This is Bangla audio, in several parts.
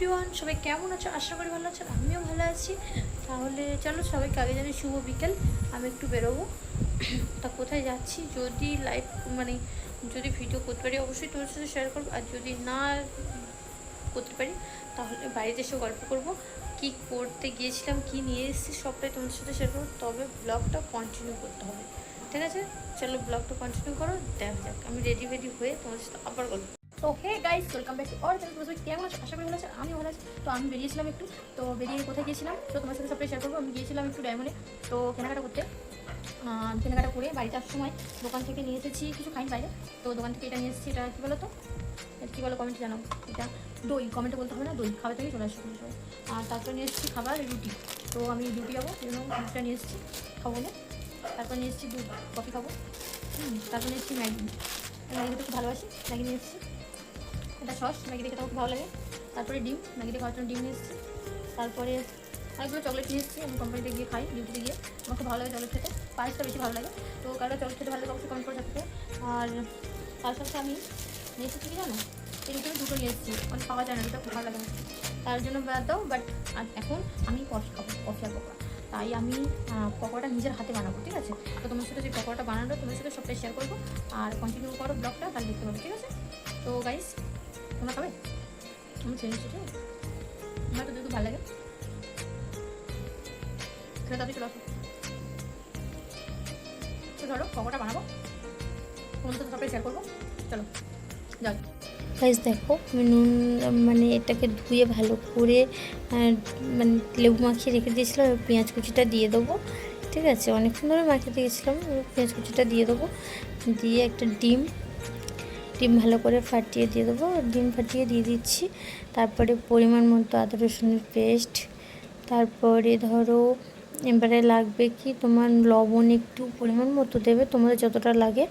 এভরিওয়ান, সবাই কেমন আছো? আশা করি ভালো আছো, আমিও ভালো আছি। তাহলে চলো সবাইকে আগে জানি শুভ বিকেল। আমি একটু বেরোবো। তা কোথায় যাচ্ছি, যদি লাইভ মানে যদি ভিডিও করতে পারি অবশ্যই তোমার সাথে শেয়ার করবো, আর যদি না করতে পারি তাহলে বাড়িতে এসে গল্প করব। কি করতে গিয়েছিলাম, কি নিয়ে এসেছি সবটাই তোমাদের সাথে শেয়ার করবো। তবে ব্লগটা কন্টিনিউ করতে হবে, ঠিক আছে? চলো ব্লগটা কন্টিনিউ করো, দেখা যাক। আমি রেডি হয়ে তোমাদের সাথে আবার গল্প। তো hey guys, welcome back to our channel. তোমার কেমন আছো? আশা করি ভালো আছে, আমি ভালো আছি। তো আমি বেরিয়েছিলাম একটু, তো বেরিয়ে কোথায় গিয়েছিলাম তো তোমার সাথে সবটাই শেয়ার করবো। আমি গিয়েছিলাম একটু ডায়মন্ডে, তো কেনাকাটা করতে। কেনাকাটা করে বাড়িতে আসার সময় দোকান থেকে নিয়ে এসেছি কিছু খাইনি বাইরে। তো দোকান থেকে এটা নিয়ে এসেছি, এটা কী বলো তো, এটা কী বলো কমেন্টে জানাও। এটা দই, কমেন্টে বলতে হবে না, দই খাবার থেকে চলে আসছে সবাই। আর তারপরে নিয়ে এসেছি খাবার, রুটি। তো আমি রুটি যাবো, এই জন্য রুটিটা নিয়ে এসেছি খাবো বলে। তারপর নিয়ে এসেছি দুধ, কফি খাবো। তারপর নিয়ে এসেছি ম্যাগি, ম্যাগি খেতে খুব ভালোবাসি, ম্যাগি নিয়ে এসেছি। এটা সস, ম্যাগি দেখে খুব ভালো লাগে। তারপরে ডিম, ম্যাগি দিয়ে খাওয়ার জন্য ডিম নিয়ে এসেছি। তারপরে অনেকগুলো চকলেট নিয়ে এসেছি, আমি কোম্পানিতে গিয়ে খাই, ডিউটিতে গিয়ে। আমার খুব ভালো লাগে চকলেট খেতে, পায়েসটা বেশি ভালো লাগে। তো কারো চকলেট খেতে ভালো লাগে অবশ্যই কমেন্ট করে থাকতে। আর তার সাথে আমি নিয়ে এসেছি কি জানো, এই রুটি দুটো নিয়ে এসেছি, অনেক পাওয়া যায় না, দুটো খুব ভালো লাগে আমার। তার জন্য বাদ দাও, বাট এখন আমি কফি খাবো, কফি আর পকোড়া। তাই আমি পকোড়াটা নিজের হাতে বানাবো, ঠিক আছে? তো তোমার সাথে সেই পকোড়াটা বানানো তোমার সাথে সবটাই শেয়ার করবো। আর কন্টিনিউ করো ব্লগটা, তাহলে দেখতে পাবো, ঠিক আছে? তো গাইস, তোমরা খাবে? আমি খেয়ে নিচ্ছি, ঠিক আছে? আমার তো খুব ভালো লাগে খেলে, তাদের চলে আসো। তো ধরো পকোড়া বানাবো, তোমার সাথে সবটাই শেয়ার করবো, চলো যাও। গাইস দেখো, আমি নুন মানে এটাকে ধুয়ে ভালো করে মানে লেবু মাখিয়ে রেখে দিয়েছিলাম। পেঁয়াজ কুচিটা দিয়ে দেবো, ঠিক আছে? অনেকক্ষণ ধরে মাখিয়ে দিয়েছিলাম, পেঁয়াজ কুচিটা দিয়ে দেবো। দিয়ে একটা ডিম ভালো করে ফাটিয়ে দিয়ে দেবো, ডিম ফাটিয়ে দিয়ে দিচ্ছি। তারপরে পরিমাণ মতো আদা রসুনের পেস্ট। তারপরে ধরো এবারে লাগবে কি তোমার লবণ, একটু পরিমাণ মতো দেবে তোমাদের যতটা লাগে।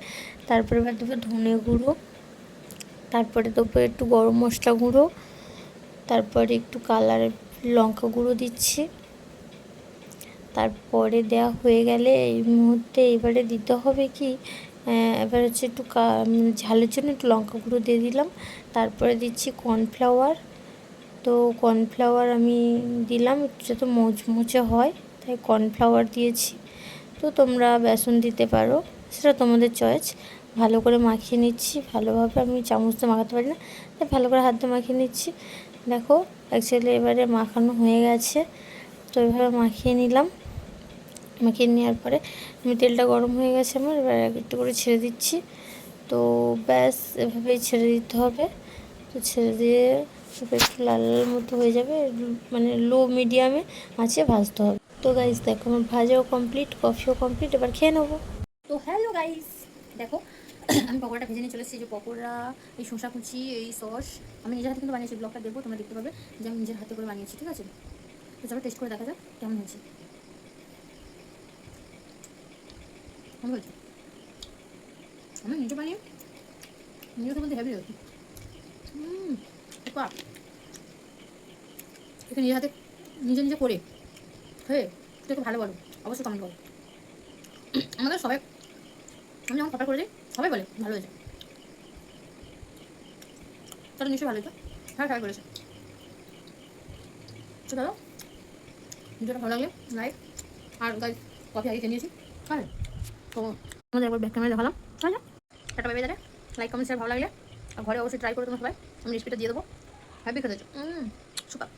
তারপরে এবার দেবে ধনে গুঁড়ো, তারপরে দেবো একটু গরম মশলা গুঁড়ো, তারপরে একটু কালার লঙ্কা গুঁড়ো দিচ্ছি। তারপরে দেওয়া হয়ে গেলে এই মুহূর্তে এবারে দিতে হবে কি, এবার হচ্ছে একটু ঝালের জন্য একটু লঙ্কা গুঁড়ো দিয়ে দিলাম। তারপরে দিচ্ছি কর্নফ্লাওয়ার। তো কর্নফ্লাওয়ার আমি দিলাম একটু যাতে মুচমুচে হয়, তাই কর্নফ্লাওয়ার দিয়েছি। তো তোমরা বেসন দিতে পারো, সেটা তোমাদের চয়েস। ভালো করে মাখিয়ে নিচ্ছি ভালোভাবে, আমি চামচ দিয়ে মাখাতে পারি না, তাই ভালো করে হাত দিয়ে মাখিয়ে নিচ্ছি। দেখো অ্যাকচুয়ালি এবারে মাখানো হয়ে গেছে, তো এভাবে মাখিয়ে নিলাম। মাখিয়ে নেওয়ার পরে আমি তেলটা গরম হয়ে গেছে আমার, এবার একটু করে ছেড়ে দিচ্ছি। তো ব্যাস এভাবেই ছেড়ে দিতে হবে। তো ছেড়ে দিয়ে একটু লাল লাল মতো হয়ে যাবে, মানে লো মিডিয়ামে আছে ভাজতে হবে। তো গাইস দেখো, আমার ভাজাও কমপ্লিট, কফিও কমপ্লিট, এবার খেয়ে নেবো। তো হ্যালো গাইস, দেখো আমি পকোড়াটা ভেজে নিয়ে চলে এসেছি। যে পকোড়া, এই শসা কুচি, এই সস আমি নিজের হাতে কিন্তু বানিয়েছি। ব্লগটা দেখবো, তোমরা দেখতে পাবে যে আমি নিজের হাতে করে বানিয়েছি, ঠিক আছে? তো চলো টেস্ট করে দেখা যাক কেমন হয়েছে। কেমন হয়েছে? আমি নিজে বানিয়ে নিজে বলতে হেভি হয়েছে। এটা নিজের হাতে নিজে করে হয়ে একটু ভালো বলো, অবশ্যই কমেন্ট করো। আমাদের সবাই, আমি যখন খাবার করে দিই সবাই বলে ভালো হয়েছে, তাহলে নিশ্চয়ই ভালো হয়েছে। হ্যাঁ, সবাই বলেছে। তো দাদা, ভিডিওটা ভালো লাগলে লাইক, আর গাইস কফি আগে খেয়ে নিয়েছি, হ্যাঁ। তো আমাদের একবার ব্যাক ক্যামেরা দেখালাম, তাই না? একটা পাবে দাদা, লাইক কমেন্ট শেয়ার ভালো লাগলে আর ঘরে অবশ্যই ট্রাই করে তোমার সবাই। আমি রেসিপিটা দিয়ে দেবো, হ্যাপি খেতে সুপার।